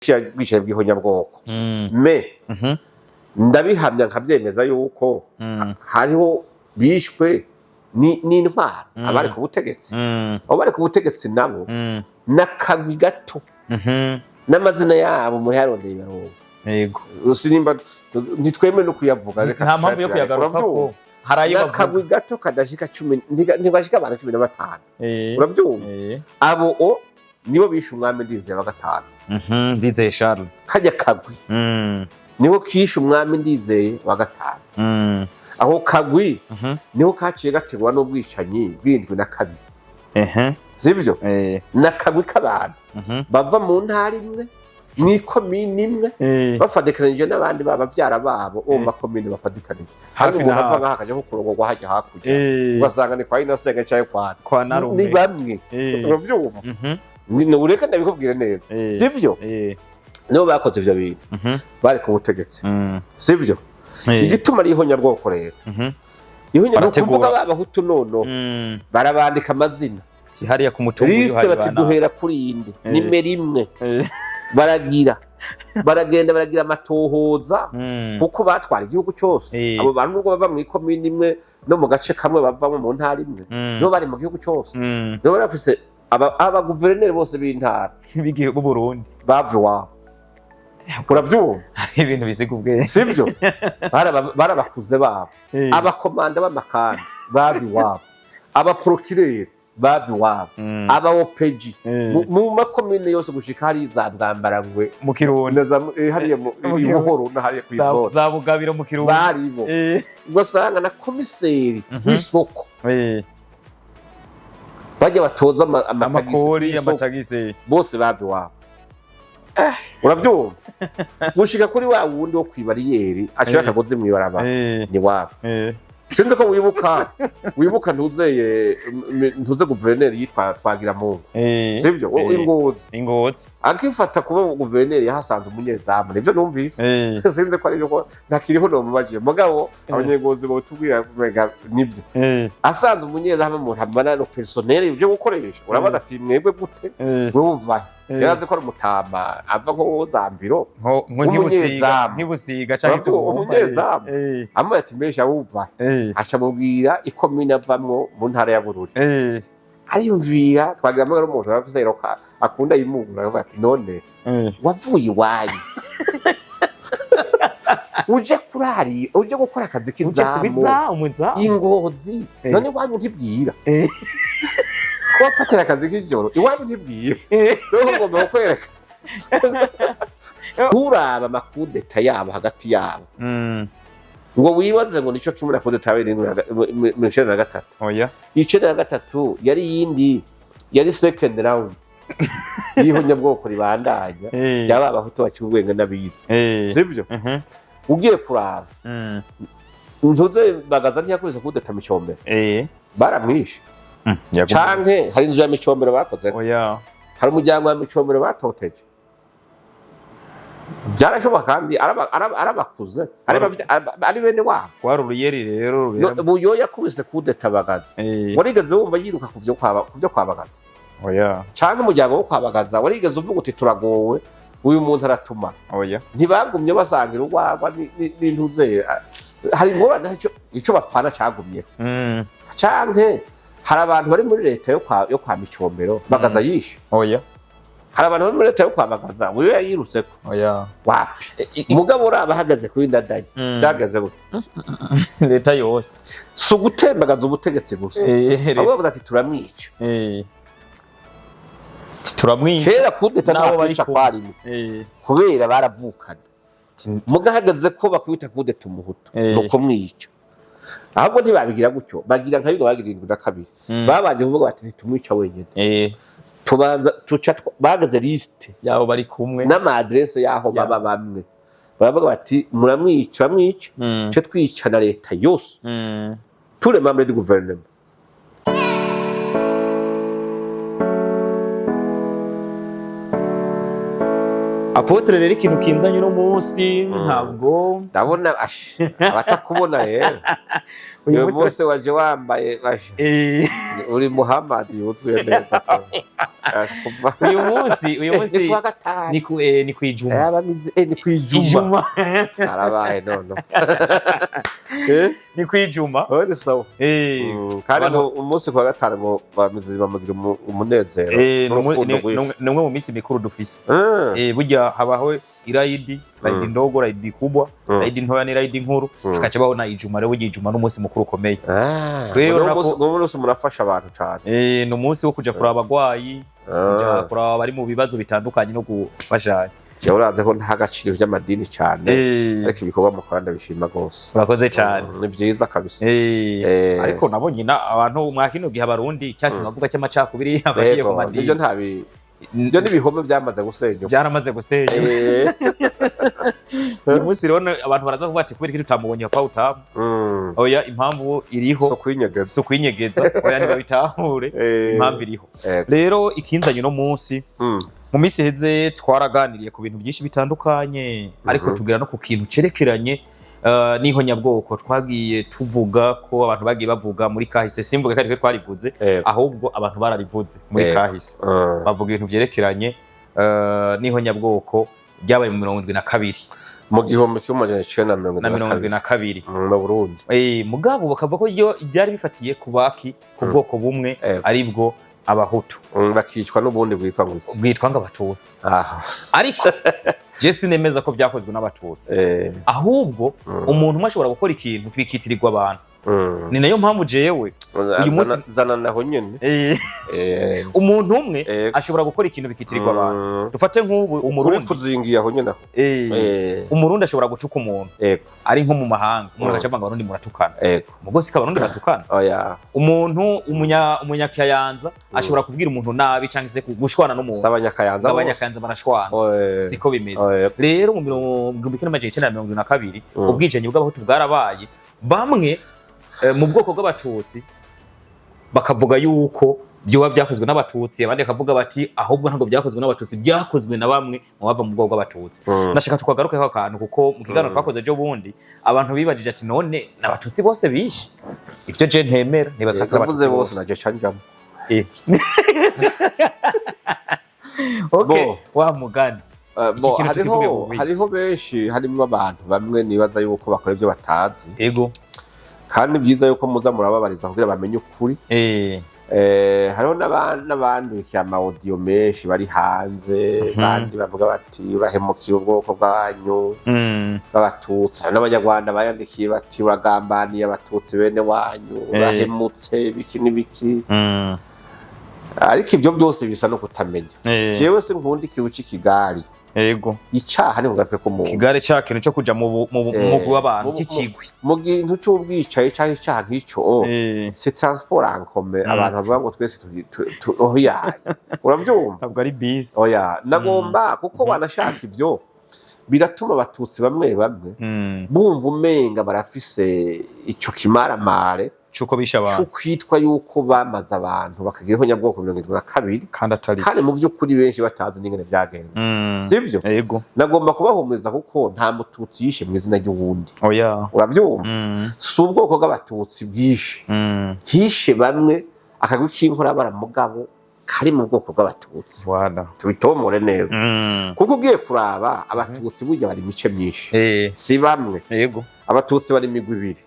bwishaye bw'ihonyabwoko me ndabihamya nkabyemeza yuko hariho bishwe n'intwara abari ku butegetsi abo bari ku butegetsi nabo n'akagwi gato n'amazina yabo muri yarondeye barongo yego usinimba ntitwemere no kuyavuga reka nta mpamvu yo kuyagaruka ko harayo n'akagwi gato kadashika 10 ntibashika abantu 15 urabyumva abo nibo bishe umwami Ndizeye wa gatanu Ndizeye Charles kajya kagwi niho kishe umwami Ndizeye wa gatanu aho kagwi niho kaciye gategwa n'ubwicanyi bwindwi na kabiri sibyo n'akagwi k'abantu bava mu ntara imwe mw'ikomine imwe bafadikanije n'abandi babavyara babo bo makomine bafadikanije hafi na bava nk'akaje ko kurongorwa hajya hakurya ugasanga ni kwa Inasenga cyangwa kwa Narume ni bamwe uravyumva ni ureka ndabikubwira neza sibyo nibo bakoze ivyo bintu bari ku butegetsi sibyo igituma ari ihonyabwoko rero ihonyabwoko kuvuga babahutu nono barabandika amazina si hariya ku mutungo liste batiduhera kuri indi nimero imwe baragenda baragira amatohoza kuko batwara igihugu cyose abo bantu nubwo bava mu ikomine imwe no mu gace kamwe bavamo mu ntara imwe no bari mu gihugu cyose no barafise aba guverineri bose b'intara b'igihugu Burundi bavye wabo uravyumva ibintu bisiga ubwenge sibyo barabakuze babo abakomanda b'amakandi bavi wabo abaprokireri bavi wabo aba OPG mu makomine yose gushika hari zandambarangwe mu Kirundo hariye mu Buhoro na hariye kw'isoko za Bugabiro mu Kirundo baribo ugasanga na komiseri w'isoko bajya batoza amakori y'amatagisi bose bavi wabo uravyumva gushika kuri wa wundi wo kwibariyeri ashaka akagozi mwibaraba ni wabo sinzi ko wibuka ntuze guverineri yitwa Twagiramungu sibyo ingozi akifata kuba guverineri yahasanze umunyezamu nivyo numvise sinzi ko ari byo ntakiriho no mubajije mugabo abanyegozi bo tubwira nivyo asanze umunyezamu mu ntamana no personnel byo gukoresha urabaza ati mwebwe gute wumva yaze ko ari umutama ava nko Zambiro nkibusiga canke umunyezamu amwe ati mbesha wumva acamubwira ikomine avamwo mu ntara ya Bururi ariyumvira Twagiramungu ari umuntu afise eroka akunda imugura avuga ati none wavuye iwanyu uje gukora akazi k'izamu ingozi none wanyu ntibwira ko patera akazi k'ijoro iwanyu ntibwira rero ngomba kukwereka uraba makudeta yabo hagati yabo ngo wibaze ngo nico kimwe na kudeta yabaye mu 1993 oya 1993 yari yindi yari second round y'ihonyabwoko ribandanya yaba abahutu bacyubwenge n'abizi sibyo ugiye kuraba ntuze bagaza ntiyakurize kudeta Micombero baramwishe canke hari inzu ya Micombero bakoze oya hari umuryango wa Micombero batoteje byarashoboka kandi arabakuze ari bene wabo kwari uruyeri rero buyoya kubise kudeta Bagaza warigeze wumva yiruka kuvyo kwa Bagaza oya canke umuryango wo kwa Bagaza warigeze uvuga uti turagowe uyu muntu aratuma oya ntibagumye basangira urwagwa n'intuze hari ngorane ico bapfana cagumye canke hari abantu bari muri leta yo kwa Micombero Bagaza yishe oya hari abantu bari muri leta yo kwa Bagaza uyu yayirutse ko oya wapi umugabo urabahagaze kuri ndadaye byageze gute leta yose so gutembagaza ubutegetsi gusa abo ati turamwica kera kudeta nabo barica kwarimo kubera baravukana mugahagaze ko bakubita kudeta umuhutu nuko mwica ahubwo ntibabigira gutyo bagira nka bigo bagira 72 babanje kuvuga bati nitumwica wenyene tubanza tuca bagaze liste yabo bari kumwe n'ama adresse yaho baba bamwe baravuga bati muramwica cyo twica na leta yose tous les membres du gouvernement Apotre rero ikintu kinzanye no munsi ntabwo ndabona abatakubona rero uyu munsi waje wambaye basha uri Muhammad yuzuye neza uyu munsi ni kwijuma ni kwijuma arabaye none ni kwijuma uri sawa kandi umunsi kwa gatanu ngo bamize bamugira umunezero numwe mu minsi mikuru dufise burya habaho irayidi ndogo rayidi kubwa rayidi ntoya ni rayidi nkuru hakaca baho na ijuma rero ijuma n'umunsi mukuru ukomeye rero n'umunsi murafasha abantu cyane ni umunsi wo kuja kuraba abagwayi kuja kuraba bari mu bibazo bitandukanye no gufashanya jewe uraze ko nta gaciro vy'amadini cyane ariko ibikorwa mukora ndabishima gose urakoze cyane ni vyiza kabisa ariko nabonye abantu mwakino gihe abarundi cyakintu bavuga cy'amacakubiri abagiye ku madini ivyo ntabi ivyo n'ibihome byamaze gusenyuka byaramaze gusenyuka uyu munsi rero abantu baraza kuvuga ati kubera ko tutamubonye kwa utamu oya impamvu iriho so kwinyegeza oya ntibabitahure impamvu iriho rero ikinzanye no munsi mu minsi heze twaraganiriye ku bintu byinshi bitandukanye ariko tugera no ku kintu cerekeranye niho nyabwoko twagiye tuvuga ko abantu bagiye bavuga muri kahise simvuga kandi twarivuze ahubwo abantu bararivuze muri kahise bavuga ibintu byerekeranye niho nyabwoko byabaye mu 72 mu gihumbi cy'amajana 1972 mu Burundi mugabo bakavuga ko byari bifatiye ku baki ku bwoko bumwe aribwo abahutu bakicwa n'ubundi bwitwa ngo abatutsi ariko je sinemeza ko byakozwe n'abatutsi ahubwo umuntu umwe ashobora gukora ikintu twikitirirwa abantu ni nayo mpamvu jewe uyu munsi zana naho nyene umuntu umwe ashobora gukora ikintu bikitirirwa abantu dufate nk'ubu umurundi kuzingiye aho nyene aho umurundi ashobora gutuka umuntu ari nko mu mahanga umuntu agaca avanga abarundi muratukana mugosi k'abarundi batukana umuntu umunyakayanza ashobora kubwira umuntu nabi cyangwa se gushwana n'umuntu abanyakayanza barashwana siko bimeze rero mu 1972 ubwicanyi bw'abahutu bwarabaye bamwe mu bwoko bw'abatutsi bakavuga yuko byoba byakozwe n'abatutsi abandi bakavuga bati ahubwo ntabwo byakozwe n'abatutsi byakozwe na bamwe mu bava mu bwoko bw'abatutsi nashaka tukagaruke ko akantu kuko mu kiganiro twakoze ejo bundi abantu bibajije ati none n'abatutsi bose bishe ivyo je ntemera nibaza ko abatutsi bose naje canjamo okay wa mugani hariho benshi harimo abantu bamwe nibaza yuko bakora ibyo batazi ego kandi byiza yuko muza murababariza kugira bamenye ukuri hariho n'abandi ama audio menshi bari hanze bandi bavuga bati urahemukira ubwoko bwanyu b'abatutsi n'abanyarwanda bayandikiye bati uragambaniye abatutsi bene wanyu urahemutse biki n'ibiki ariko ibyo byose bisa no kutamenya jewe se nkunda ikibu cy'ikigari ego icyaha ni kugatwe ko mu kigare cyakintu cyo kuja mu abantu kikigwi mu gintu cy'ubwicaye cyangwa icyaha nk'icyo c'est transport en commun abantu bavuga ngo twese oya urabyumva ntabwo ari bisi oya nagomba kuko banashaka ibyo biratuma abatutsi bamwe bumva umenga barafise icyo kimaramare cyuko bisha abantu kwitwa yuko bamaze abantu bakagiraho nyabwoko 72 kandi mu by'ukuri benshi batazi n'ingene byagenze sivyo yego nagomba kubahumuriza kuko nta mututsi yishe mu izina ry'ubundi oya uravyumva si ubwoko bw'abatutsi bwishe hishe bamwe akagwi k'inkora baramugabo kari mu bwoko bw'abatutsi tubitomore neza kuko ugiye kuraba abatutsi burya bari mice myinshi si bamwe yego abatutsi bari imigwi ibiri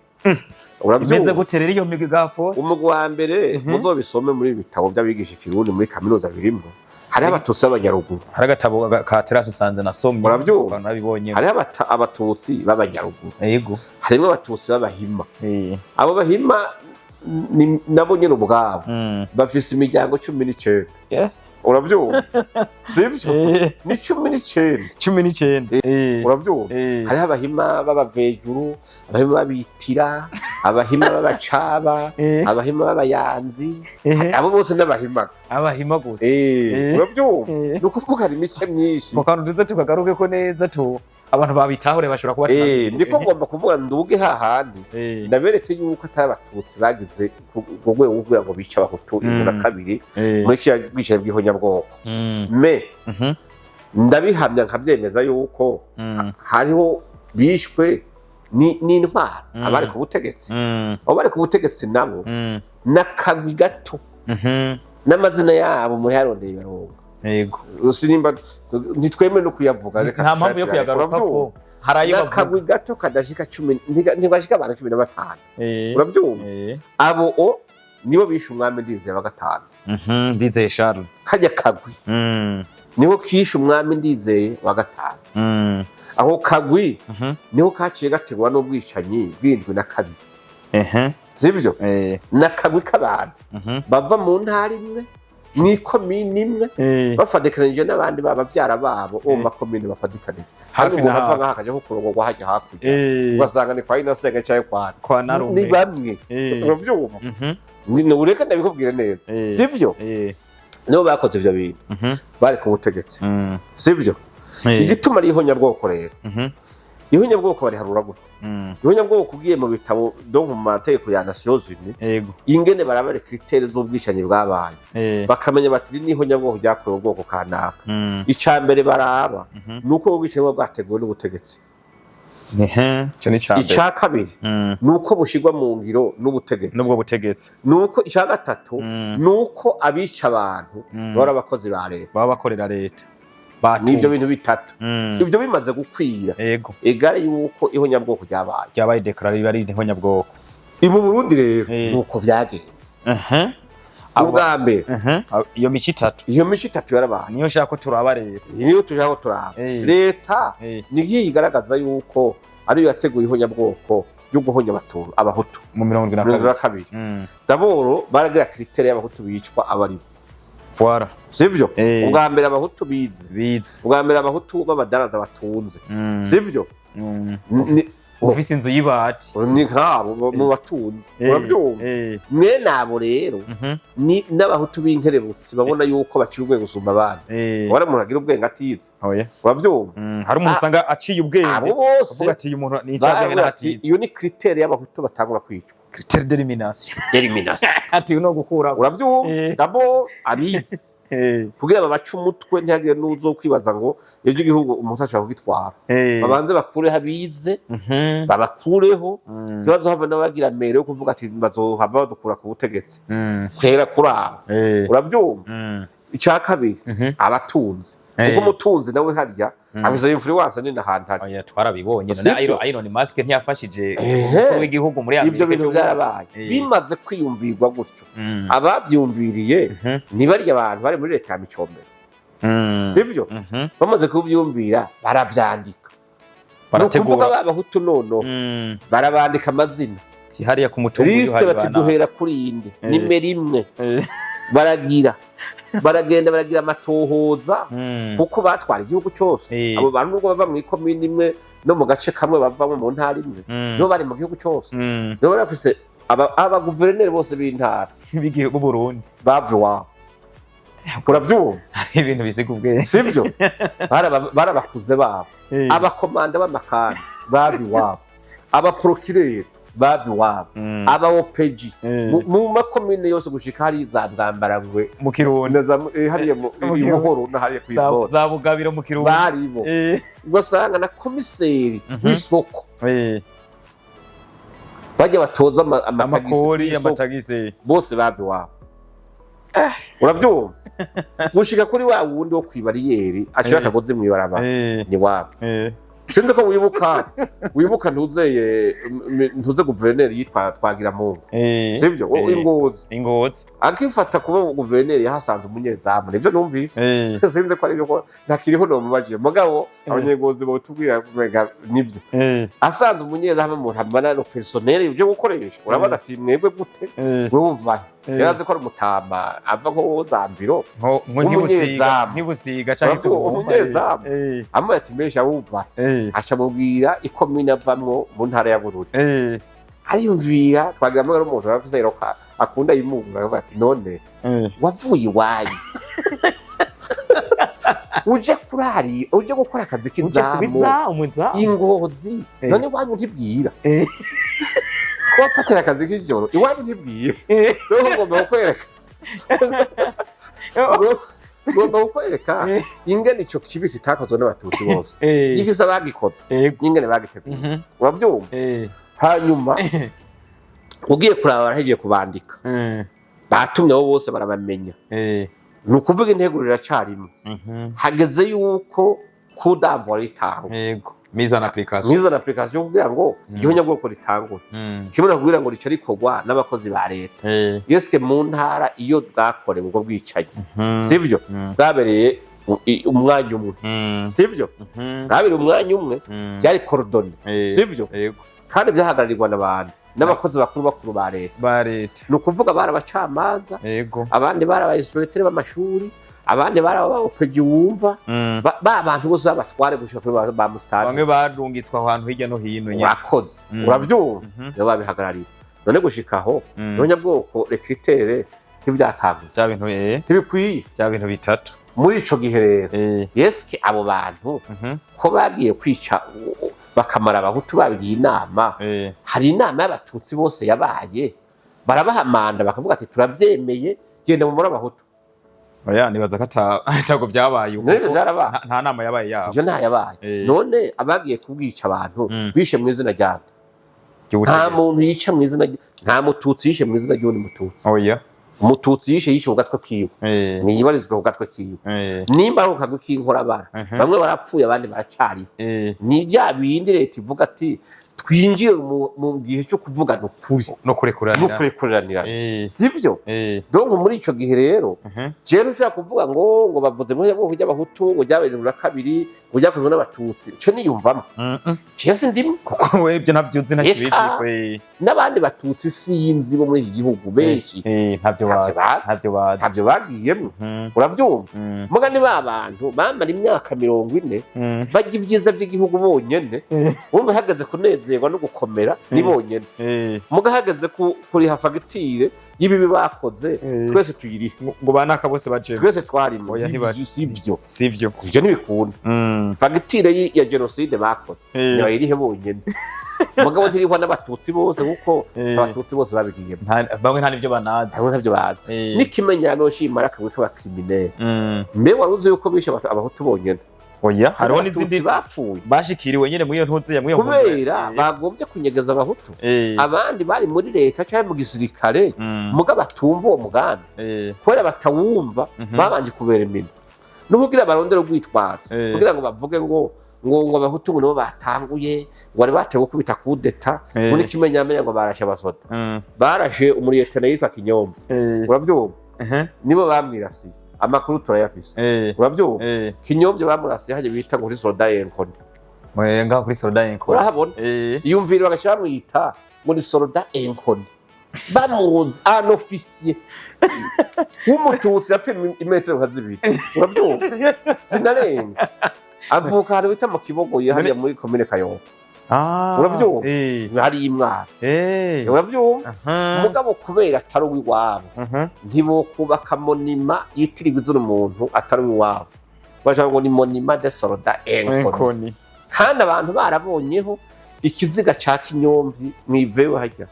imeze guterera iyo migwi gapo umugwi wa mbere muzobisome muri bitabo by'abigisha ikirundi muri kaminuza birimo hari abatutsi b'abanyaruguru hari agatabo ka Terasi Sanze nasomye urabyumva hari abatutsi b'abanyaruguru yego harimo abatutsi b'abahima abo bahima nabo nyene ubwabo bafise imiryango 19 urabyumva sivyo ni 19 urabyumva hari abahima b'abavejuru abahima babitira abahima b'abacaba abahima b'abayanzi abo bose n'abahima gusa urabyumva nuko kuvuga hari imice myinshi mu kantu duze tukagaruke ko neza tu abantu babitahure bashobora kuba niko ngomba kuvuga nduge hahandi ndabereke yuko atari abatutsi bagize urwego rw'ukugira ngo bice abahutu 72 muri kiya bwicaye bw'ihonyabwoko ndabihamya nkabyemeza yuko hariho bishwe ni intwaro abari ku butegetsi abo bari ku butegetsi nabo n'akagwi gato n'amazina yabo muri harondeye baronga yego usinimba ntitwemere no kuyavuga nta mpamvu yo kuyagaruka ko harayo n'akagwi gato kadashika 10 ntibashika abantu 15 urabyumva abo nibo bishe umwami Ndizeye wa gatanu Ndizeye Charles kajya kagwi niho kishe umwami Ndizeye wa gatanu aho kagwi niho kaciye gategwa n'ubwicanyi bw'indwi na kabiri sibyo n'akagwi k'abantu bava mu ntara imwe mw'ikomine imwe bafadikanije n'abandi babavyara babo mu makomine bafadikanije hafi na hafi ngaha kaje kukurongwa hajya hakurya ugasanga ni kwa Inasenga cyaye kwa Narume ni bamwe uravyumva ni ureka ndabikubwira neza sibyo nibo bakoze ivyo bintu bari ku butegetsi sibyo igituma ari ihonyabwoko rero ihonyabwoko bari harura gute ihonyabwoko ugiye mu bitabo do mu mategeko ya Nations Unies ingene barabare critères z'ubwicanyi bwabaye bakamenya bati ni ihonyabwoko ryakorewe ubwoko kanaka icambere baraba nuko ubwicanyi bwateguwe n'ubutegetsi icya kabiri nuko bushigwa mu ngiro n'ubutegetsi nubwo butegetsi nuko icya gatatu nuko abica abantu bari abakozi ba leta baba bakorera leta nivyo bintu bitatu ivyo bimaze gukwira egare yuko ihonyabwoko ryabaye declaré bari ihonyabwoko ibu Burundi rero nuko vyagenze ubwa mbere iyo mico itatu yarabaye niyo shaka ko turaba rero niyo tujako turaba leta nigiye igaragaza yuko ari yateguye ihonyabwoko yo guhonya abahutu mu 72 daboro baragira critère y'abahutu bicwa abari Voilà. Sivyo? Ubwa mbere abahutu bize. Ubwa mbere abahutu b'abadaraza batunze. Sivyo? Ufise inzu y'ibati. Ni nkabo mu batunze. Urabyumva? Mwe nabo rero ni n'abahutu b'inkerebutsi babona yuko bakiri ubwenge gusumba abandi. Wara muragira ubwenge atize. Urabyumva? Hari umuntu usanga aciye ubwenge. Avuga ati uyu muntu ni icabwenge n'atize. Iyo ni critère y'abahutu batangura kwicwa. Critère d'élimination. Ati no gukura. Uravyumva? Dabo abizi. Kugira babaca umutwe ntihagire n'uzo kwibaza ngo ejo igihugu umuntu ashaka kugitwara. Babanze bakureho abize, babakureho, kibazo have n'abagira mere yo kuvuga ati bazohava badukura ku butegetsi. Kwera kuraba. Uravyumva? Icya kabiri abatunze. Kuko umutunzi nawe harya abize influence ni nahantu hari. Oya twarabibonye na Elon Musk ntiyafashije w'igihugu muri Amerika. Ivyo bintu byarabaye bimaze kwiyumvirwa gutyo abavyumviriye ni barya abantu bari muri leta ya Micombero sivyo bamaze kuvyumvira baravyandika barategura abahutu nono barabandika amazina si hariya ku mutungo y'uhari bana duhera kuri inde nimero imwe baragira baragenda baragira amatohoza kuko batwara igihugu cyose abo bantu nubwo bava mu ikomine imwe no mu gace kamwe bavamo mu ntara imwe no bari mu gihugu cyose no barafise aba guverineri bose b'intara b'igihugu Burundi bavye wabo uravyumva ibintu bisiga ubwenge sivyo barabakuze babo abakomanda b'amakani bavi wabo aba procureur babi wabo aba OPG mu makomine yose gushika hari za Bwambarangwe mu Kirundo hariye mu Buhoro na hariye kwizora za Bugabiro mu Kirundo baribo ugasanga na komiseri w'isoko bajya batoza amakori amatagise bose babi wabo uravyumva gushika kuri wa wundi wo kwibariyeri ashaka akagozi mwibaraba ni wabo sinzi ko wibuka ntuze guverineri yitwa Twagiramungu sivyo Ingozi akifata kuba guverineri yahasanze umunyezamu nivyo numvise sinzi ko ari byo ntakiriho no mubajije mugabo abanyegozi botubwira mega nivyo asanze umunyezamu mu ntamana personnel byo gukoresha urabona ati mwebwe gute wumva yaraze ko ari umutama ava nko Zambiro nk'ibusiga canke umunyezamu amwe ati mesha wumva acha mubwira ikomine avamwo mu ntara ya Bururi ariyumvira Twagiramungu ari umuntu bafise iroka akunda imunga avuga ati none wavuye iwanyu uje kurari uje gukora akazi k'izamu Ingozi none wanyu ntibwira ko patera akazi k'ijoro iwanyu ntibwira rero ngomba kukwereka ngomba kukwereka ingene ico kibi kitakozwe n'abatutsi bose gifise abagikoze ingene bagiteguye uravyumva hanyuma ugiye kuraba barahejeje kubandika batumye abo bose barabamenya ni ukuvuga integuro iracarimwe hageze yuko kudamvura ritangwa mise en application kugira ngo igihonyabwoko ritangure kimwe kugira ngo rica rikorwa n'abakozi ba leta yeske mu ntara iyo bwakorewe ubwo bwicaye sivyo bwabereye umwanya umwe sivyo bwabereye umwanya umwe byari coordonné sivyo kandi byahagararirwa n'abantu n'abakozi bakuru ba leta ni ukuvuga barabacamanza abandi barabainspecteur b'amashuri abandi barabapeje wumva ba bantu bose babatware gushika kuri ba mustari bamwe barungitswa ahantu hirya no hino urakoze uravyumva yo babihagarariye none gushikaho n'abanyabwoko recruteur ntivyatangwa bya bintu ntibikwiye bya bintu bitatu muri ico gihe rero yeske abo bantu ko bagiye kwica bakamara abahutu babigiye inama hari inama y'abatutsi bose yabaye barabahamanda bakavuga ati turavyemeye genda mu muri abahutu oya nibaza ko atago byabaye uko nta nama yabaye yabo ivyo nta yabaye none abagiye kubwica abantu bishe mu izina ryande nta muntu yica mu izina nta mututsi yishe mu izina ry'undi mututsi oya umututsi yishe ku gatwe kiwe niyibarizwe ku gatwe kiwe nimba ari ukagwe k'inkorabara bamwe barapfuye abandi baracyari ni bya bindi leta ivuga ati twinjiye mu gihe cyo kuvugana ukuri no kurekuranira sivyo donc muri ico gihe rero rero ushaka kuvuga ngo bavuze mu bwoko bw'abahutu ngo ryabereye na kabiri ngo ryakozwe n'abatutsi cyo niyumvamo cyese ndimwe kuko we ibyo navyuzi ntakibizi n'abandi batutsi sinzi bo muri iki gihugu benshi ntavyo bagiyemo uravyumva muga ni ba bantu bamara imyaka 40 bajya ibyiza by'igihugu bonyene wumva hagaze kunezerwa no gukomera ni bonyene muga hagaze kuriha fagitire y'ibibi bakoze twese tuyiri ngo banaka bose baje twese twarimo sivyo ivyo ntibikunda fagitire ya genocide bakoze niyo irihe bonyene mugabo ntirihwa n'abatutsi bose kuko abatutsi bose babigiyemo bamwe nta nivyo banazi ntavyo bazi n'ikimenyano shimara kabwe k'abakriminere mbe waruzi yuko bishe abahutu bonyene oya hariho n'izindi bapfuye bashikiriwe nyene muri iyo ntuze yamwe kubera bagombye kunyegeza abahutu abandi bari muri leta cyangwa mu gisirikare muga batumva uwo mugambi kubera batawumva babanje kubera imina no kugira barondera ubwitwaza kugira ngo bavuge ngo abahutu ngo batanguye ngo bari batewe kubita kudeta muri kimenyamenya ngo barashe abasoda barashe umuriyetana yitwa Kinyombe uravyumva nibo bamwirasiye amakuru turayafise uravyumva Kinyombe bamurasiye haje bita ngo kuri soldat Enkoni mwenga kuri soldat Enkoni urahabona iyumvira bagashamwita ngo ni soldat Enkoni bamuzi un officier w'umututsi yapimye imetero nka 2 uravyumva zinarenga avuka hari bita mu kibogo yahariye muri commune Kayongo uravyumva hari imwara uravyumva mugabo kubera atari uwiwabo ntibokubaka monima yitirirwa izina umuntu atari uwiwabo bashaka ngo ni monima de soldat Enkoni kandi abantu barabonyeho ikiziga ca Kinyomvi mwivewe hajya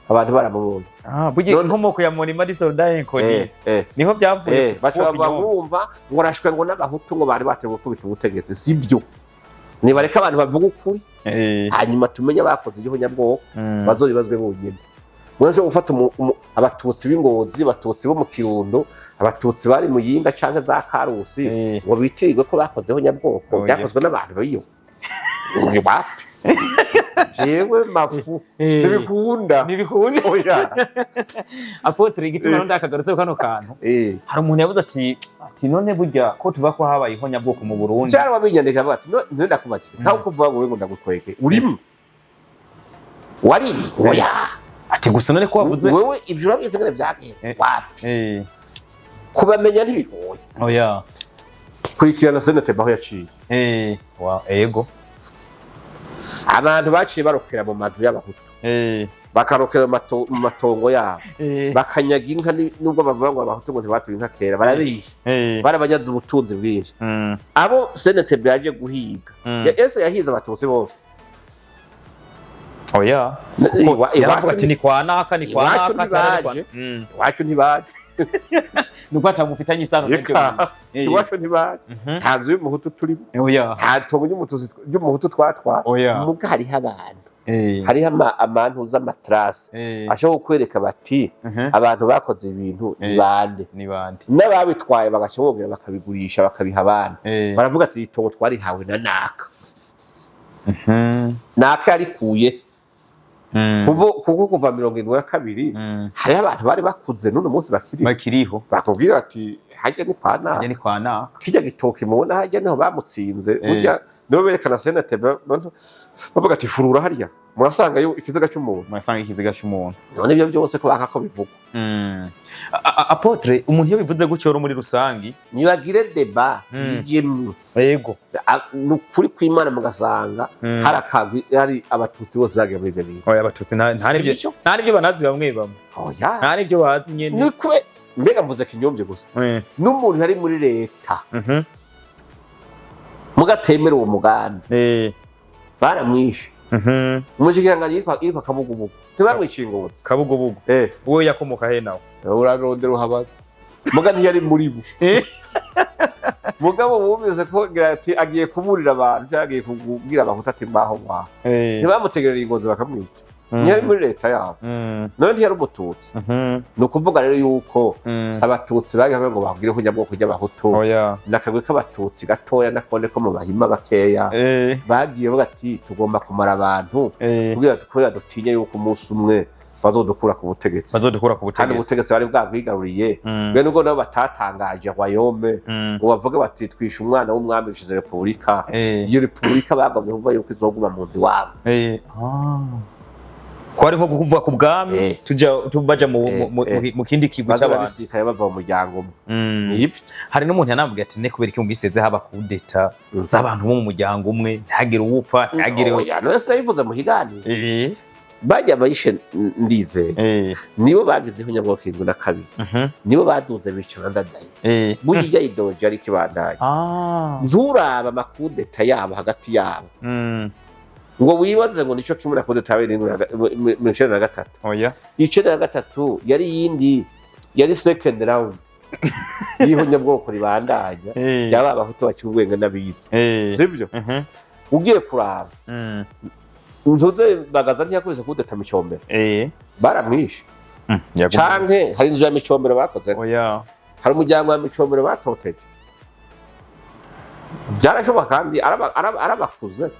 abantu baramubonye bugiye inkomoko ya monima de soldat Enkoni niho byavuye bashaka bumva ngo rashwe ngo n'abahutu ngo bari batewe kubita ubutegetsi sivyo nibareka abantu bavuga ukuri hanyuma tumenye abakoze igihonyabwoko bazoribazwe bonyene mwaje gufata abatutsi b'Ingozi abatutsi bo mu Kirundo abatutsi bari mu Yinga canke za Karusi ngo bitirirwe ko bakoze igihonyabwoko byakozwe n'abantu b'iyo wapi jewe mafu nibikunda oya apotre gituma ndakagarutse kano kantu hari umuntu yavuze ati none burya ko tuva ko habaye ihonyabwoko mu Burundi cyari wabinyandika avuga ati none ndakubakije nkaho kuvuga ngo ngo ndagukwege urimo warimo oya ati gusa none ko wavuze wewe ivyo urabizi ngene byagenze wapi kubamenya ntibigoye oya kurikirana senate baho yaciye ego abantu baciye barokera mu mazu y'abahutu bakarokera mu matongo yabo bakanyaga inka nubwo bavuga ngo abahutu ngo ntibatuye inka kera barabishe barabanyaze ubutunzi bwinshi abo senate byaje guhiga ese yahize abatutsi bose oya yaravuga ati ni kwa naka iwacu ntibaje nuko atamufitanye isano iwacu ntibari nta nzu y'umuhutu turimo nta tongo ry'umuhutu twatwara muga hariho abantu hariho amantu z'amatrasi ashobora kukwereka bati abantu bakoze ibintu ni bande n'ababitwaye bagashobora bakabigurisha bakabiha abana baravuga ati itongo twarihawe na naka naka yarikuye kuko kuva 72 hariho abantu bari bakuze n'uno munsi bakiriho bakubwira ati hajya ni kwa naka kijya gitoki mubona hajya niho bamutsinze burya nibo berekana senate bavuga ati furura hariya murasanga ikiziga cy'umuntu none ibyo byose ko bakako bivugwa Apotre umuntu iyo bivuze gutyo muri rusangi nibagire deba yijemwe yego nukuri kw'Imana mugasanga harakagwi ari abatutsi bose bagiye muri bibiri abatutsi ntaribyo banazi bamwe ntaribyo bazi nyene nikwe mbega mvuze kinyombye gusa n'umuntu ari muri leta mugatemera uwo mugambi baramwishe umushikiranganje yitwa Kabugubugu ntibamwicingutse Kabugubugu uwo yakomoka he nawe urarondera uhabaza muga ntiyari muri bo mugabo bumeze ko ati agiye kuburira abantu cyagiye kubwira abantu ati mbaho mwaho ntibamutegerera ingozi bakamwica ntiyari muri leta yabo none ntiyari umututsi ni ukuvuga rero yuko abatutsi bagiye ngo babwire ko nyabwoko ry'abahutu nakagwe k'abatutsi gatoya nakone ko mu bahima bakeya bagiye bagati tugomba kumara abantu kugira dutinye yuko umunsi umwe bazodukura ku butegetsi kandi ubutegetsi bari bwagwigaruriye bwe nubwo nabo batatangaje Wayome ngo bavuge bati twishe umwana w'umwami ushize repubulika iyo repubulika bagomye kuvuga yuko izoguma mu nzi wabo kwari nko kuvuga ku bwami tubaja mu kindi kigwi cy'abantu basikaye bava mu muryango umwe hari n'umuntu yanambwiye ati ne kubera iki mu biseze haba kudeta z'abantu bo mu muryango umwe ntagire uwupfa ntagire none sinabivuze mu higaniro bajya bayishe ndize nibo bagizeho nyabwoko 72 nibo baduze bicara ndadaye bujya idoje ari kibandanye nturaba makudeta yabo hagati yabo ngo wibaze ngo nico kimwe na kudeta yabaye 1993 1993 yari yindi yari second round yiho nyabwoko ribandanya yaba abahutu bakirubwenga n'abiyize sivyo ugiye kuraba ntuze bagaza ntiyakubise kudeta Micombero baramwishe canke hari inzu ya Micombero bakoze hari umuryango wa Micombero batoteje byarashoboka kandi arabakuze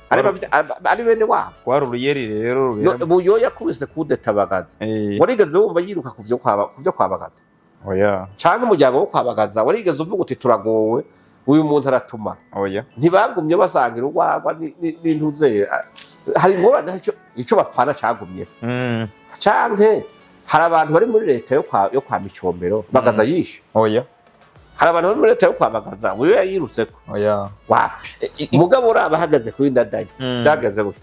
ari bene wabo kwari uruyeri rero buyo yakubise kudeta Bagaza warigeze wumva yiruka kuvyo kwa Bagaza canke umuryango wo kwa Bagaza warigeze uvuga uti turagowe uyu muntu aratuma ntibagumye basangira urwagwa n'intuze hari ingorane ico bapfana cyagumye canke hari abantu bari muri leta yo kwa Micombero Bagaza yishe hari abantu bari muri leta yo kwa Bagaza uyu yayirutseko umugabo urabahagaze kuri ndadaye byageze gute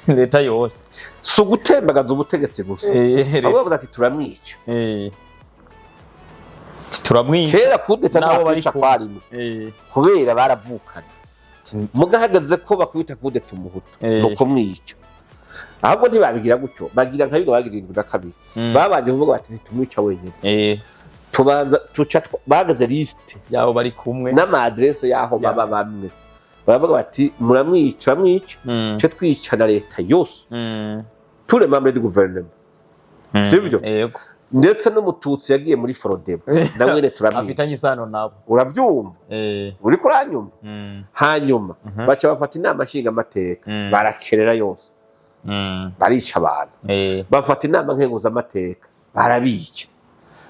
leta yose so gutembagaza ubutegetsi gusa avuga ati turamwica kera kudeta nabo bari kwari kubera baravukana mugahagaze ko bakubita kudeta umuhutu nuko mwica ahubwo ntibabigira gutyo bagira nka bigo bagira 72 babanje kuvuga bati ntitumwica wenyine tubanza bagaze liste yabo bari kumwe n'ama adresse yaho baba bamwe baravuga bati muramwica cyo twica na leta yose tous les membres du gouvernement sivyo ndetse n'umututsi yagiye muri Frodebo namwe turamwica afitanye isano nabo uravyumva uri kuranyumva hanyuma baca bafata inama nshinga amateka barakerera yose barica abantu bafata inama nkenguza amateka barabica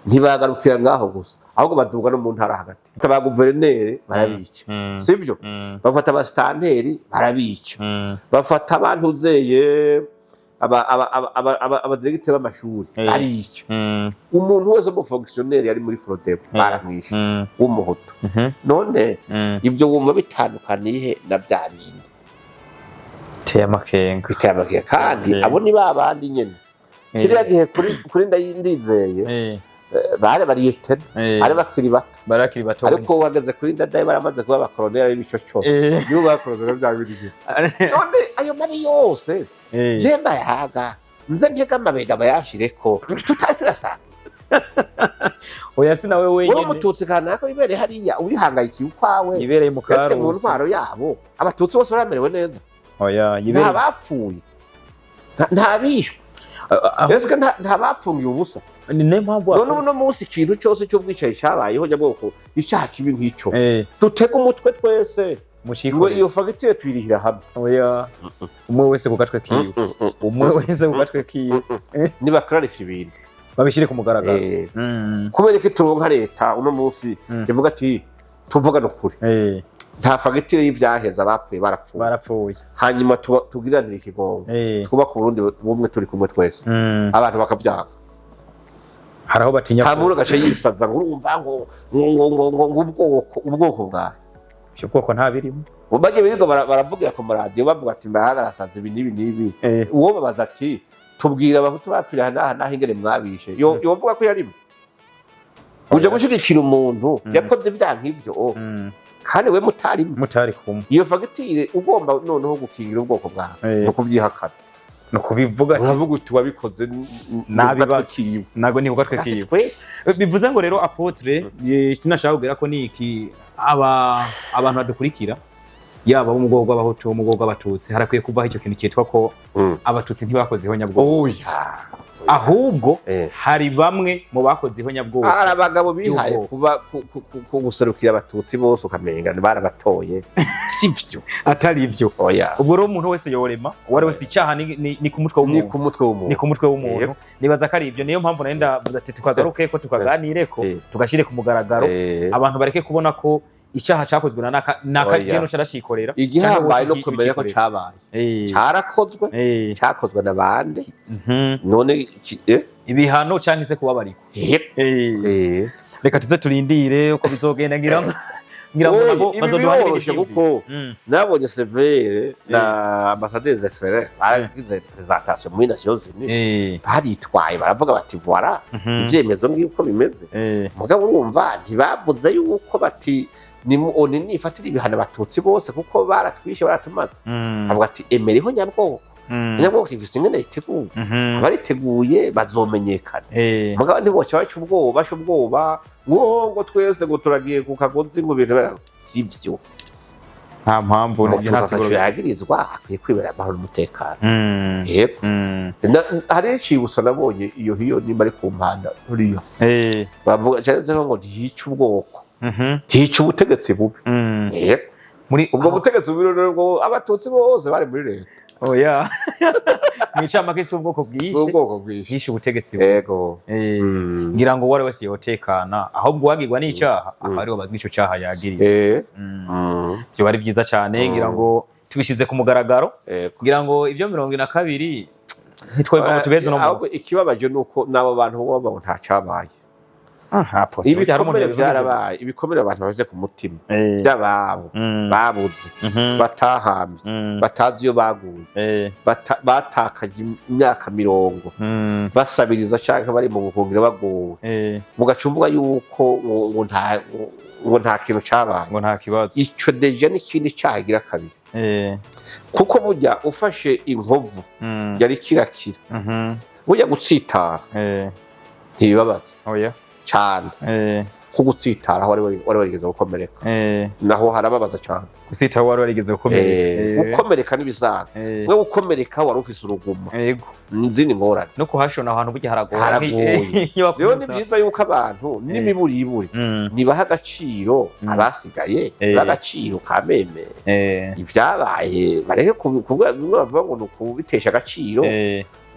ntibagarukira ngaho gusa ahubwo baduga no mu ntara hagati ba guverineri barabica sivyo bafata abastanteri barabica bafata abantu uzeye abadiregiteri b'amashuri barica umuntu wese mu fonctionnaire yari muri Frodebo baramwishe w'umuhutu none ibyo wumva bitandukaniye na bya bindi biteye amakenga kandi abo ni babandi nyene kiriya gihe kuri ndayindizeye bari bakiri bato ariko wageze kuri ndadaye baramaze kuba abakoloneli b'icoco nibo bakoloneli bya bindi none ayo mabi yose jenda yaga nze nkeka amabega bayashireko tutari turasanga oya si nawe wenyine wowe umututsi kanaka wibereye hariya ubihangayikiye ukwawe yibereye mu karusi mu ntwaro yabo abatutsi bose baramerewe neza oya yibereye nta bapfuye nta bishwe ese nta bapfungiye ubusa ni nayo mpamvu none uno munsi ikintu cyose cy'ubwicaye cyabayeho nyabwoko icyaha kibi nk'icyo dutega umutwe twese ngo iyo fagitire tuyirihira hamwe oya umwe wese ku gatwe kiwe umwe wese ku gatwe kiwe nibakararika ibintu babishyire ku mugaragaro kubera ko turonka leta uno munsi ivuga ati tuvugane ukuri nta fagitire y'ibyaheza barapfuye hanyuma tugiranire ikigongo twubaka uburundi bumwe turi kumwe twese abantu bakabyanga hari aho batinya nta muntu agace yisaza ngo urumva ngo ubwoko bwawe ivyo bwoko nta birimo bagiye birirwa baravugira ku maradiyo bavuga ati mbahagarasaza ibi n'ibi n'ibi uwo babaza ati tubwira abahutu bapfira naho ingene mwabishe yovuga ko yarimo uje gushigikira umuntu yakoze ibyaha nk'ivyo kandi we mutari kumwe iyo fagitire ugomba noneho gukingira ubwoko bwawe no kuvyihakana no kubivuga ati nkavuga uti wabikoze nabibakiye nago ni ugatwe kiyo bivuze ngo rero apotre tunashaka kugira ko niki abantu badukurikira yaba mu bwoko bw'abahutu mu bwoko bw'abatutsi harakwiye kuvaho icyo kintu cyitwa ko abatutsi ntibakozeho nyabwoko ahubwo hari bamwe mu bakozeho nyabwoko hari abagabo bihaye kuba guserukira abatutsi bose ukamenga barabatoye sibyo atari ibyo ubwo rero umuntu wese yorema uwari wese icyaha ni ku mutwe w'umuntu nibaza ko ari ibyo niyo mpamvu nenda vuze ati tukagaruke ko tukaganire ko tugashyire ku mugaragaro abantu bareke kubona ko icyaha cyakozwe naka geno cyaracikorera igihambaye no kumenya ko cyabaye cyakozwe n'abandi none ibihano cyangwa se kubabarika reka tuze turindire uko bizogenda ngira ngo bazoduhanisha kuko nabonye Severe na Ambassadeur Zefere bagize presentation muri Nations Unies baritwaye baravuga bati voilà ivyemezo ngiko bimeze mugabo urumva ntibavuze yuko bati ni ifatira ibihano abatutsi bose kuko baratwishe baratumaze avuga ati emereho nyabwoko nyabwoko tifise ingene riteguye abariteguye bazomenyekana mugabo ntiboca baca ubwoba ngo twese ngo turagiye ku kagozi ngo ibintu sivyo nta mpamvu yagirizwa akwiye kwibera amahoro n'umutekano yego hari icibutso nabonye iyo hiyo nimba ari ku mpanda uriyo bavuga cyane ngo ntiyica ubwoko hica ubutegetsi bubi ubwo butegetsi bubi rero abatutsi bose bari muri leta oya mwicamake si ubwoko bwinshi hisha ubutegetsi bubi ngira ngo uwari wese yotekana ahubwo uwagirwa n'icyaha akaba ariwe bazwi icyo cyaha yagiriye byo bari byiza cyane ngira ngo tubishyize ku mugaragaro kugira ngo ibyo 22 ntitwebwe ngo tubeze no munsi ikibabaje nuko nabo bantu baba ngo nta cyabaye ibikomere byarabaye ibikomere abantu baze ku mutima by'ababo babuze batahambye batazi iyo baguye batakaje imyaka 40 basabiriza cyangwa bari mu buhungiro bagowe mugacumvuga yuko ngo nta kintu cyabaye ngo nta kibazo icyo deje n'ikindi cyagira kabiri kuko burya ufashe inkovu yari kirakira burya gutsitara ntibibabaza cyane ko gutsitara aho wari warigeze gukomereka naho harababaza cyane gutsitara wari warigeze gukomereka n'ibizana no gukomereka wari ufise uruguma n'izindi ngorane no kuhashona ahantu burya haragoye rero ni byiza yuko abantu n'imiburiburi nibaha agaciro abasigaye n'agaciro ka meme ibyabaye bareke kuvuga bimwe bavuga ngo ni ukubitesha agaciro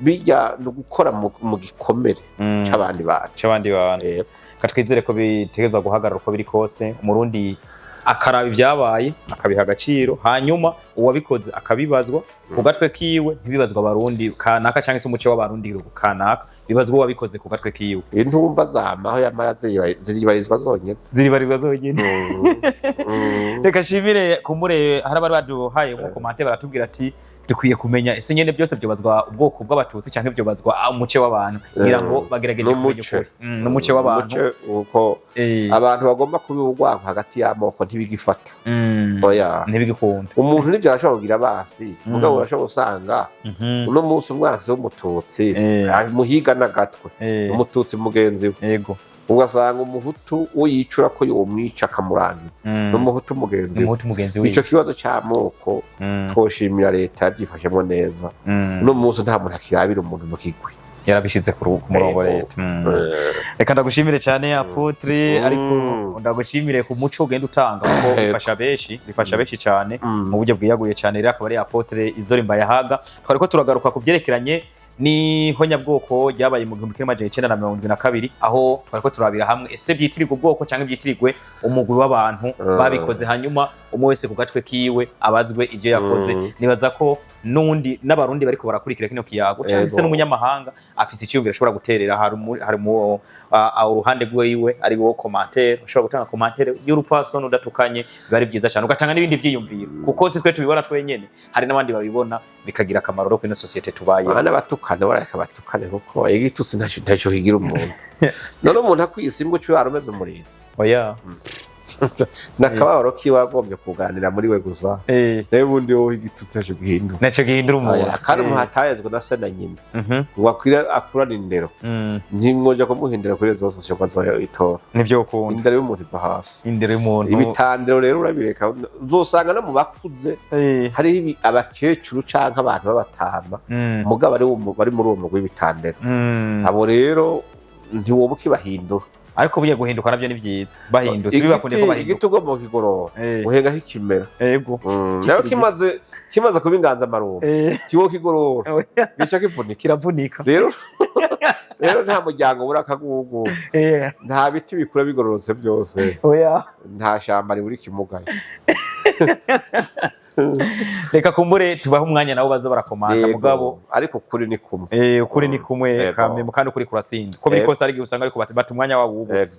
bijya no gukora mu gikomere cy'abandi bantu katwizere ko bitegezwa guhagarara uko biri kose umurundi akaraba ibyabaye akabiha agaciro hanyuma uwabikoze akabibazwa ku gatwe kiwe ntibibazwa abarundi kanaka cyangwa se umuce w'abarundi kanaka bibazwa uwabikoze ku gatwe kiwe intumva zamaho yamaraze ziribarizwa zonyine reka shimire kumure hari abari baduhaye mu komante baratubwira ati dukwiye kumenya ese nyene byose byobazwa ubwoko bw'abatutsi canke byobazwa umuce w'abantu kugira ngo bagerageje kumenya ukuri n'umuce w'abantu uko abantu bagomba kubibugwa hagati y'amoko ntibigifata oya ntibigikunda umuntu nivyo arashobora kugira basi mugabo urashobora usanga uno munsi umwasi w'umututsi muhiga n'agatwe umututsi mugenzi we yego ugasanga umuhutu uyicura ko yomwica akamurangiza n'umuhutu mugenzi we ico kibazo cy'amoko twoshimira leta yabyifashemo neza uno munsi nta muntu akirabira umuntu mu kigwi yarabishize ku murongo leta reka ndagushimire cyane Apotre ariko ndagushimire ku muco ugenda utanga kuko bifasha benshi cyane mu buryo bwiyaguye cyane rero akaba ari Apotre Isidore Mbayahaga twariko turagaruka ku byerekeranye ni honyabwoko ryabaye mu 1972 aho twariko turabira hamwe ese byitirirwa ubwoko cyangwa byitirirwe umugwi w'abantu babikoze hanyuma umwe wese ku gatwe kiwe abazwe ibyo yakoze nibaza ko nundi n'abarundi bariko barakurikira kino kiyago cyangwa se n'umunyamahanga afise icyumviro ashobora guterera hari mu uruhande rwiwe ari wo commentaire ushobora gutanga commentaire y'urupfasoni udatukanye bari byiza cyane ugatanga n'ibindi byiyumviro kuko si twe tubibona twenyene hari n'abandi babibona bikagira akamaro ro kwino societe tubaye abatukana baraka batukane kuko igitutsi ntacyo higira umuntu none umuntu akwisimbwe cyo aromeze umurizi oya nakabaro kiwagombye kuganira muri we gusa rero ubundi wowe igitutsi cyo guhindura naco gihindura umuntu kandi umuhatayezwe na se na nyina wakwira akurana indero ntimwoja kumuhindira kuri zose cyo kwazo itora nivyo ukunda indero y'umuntu iva hasi indero y'umuntu ibitandero rero urabireka uzosanga no mu bakuze hari abakecuru canke abantu babatama mugabo bari muri uwo mugwi w'ibitandero abo rero ntiwobuke bahindura ariko buye guhinduka navyo ni byiza bahindutse bibakunde ko bahinduka igitugo mu kigorora uhenga hikimera yego nayo kimaze kuba inganza marumba kiwo kigorora gica kiravunika rero nta muryango burakagugu nta biti bikura bigororotse byose nta shamba riburi kimugaye reka kumbure tubaho umwanya nabo baza barakomanda mugabo ariko kuri ni kumwe ukuri ni kumwe kandi ukuri kuratsinda ko biri kose ari usanga ariko bata umwanya wabo wose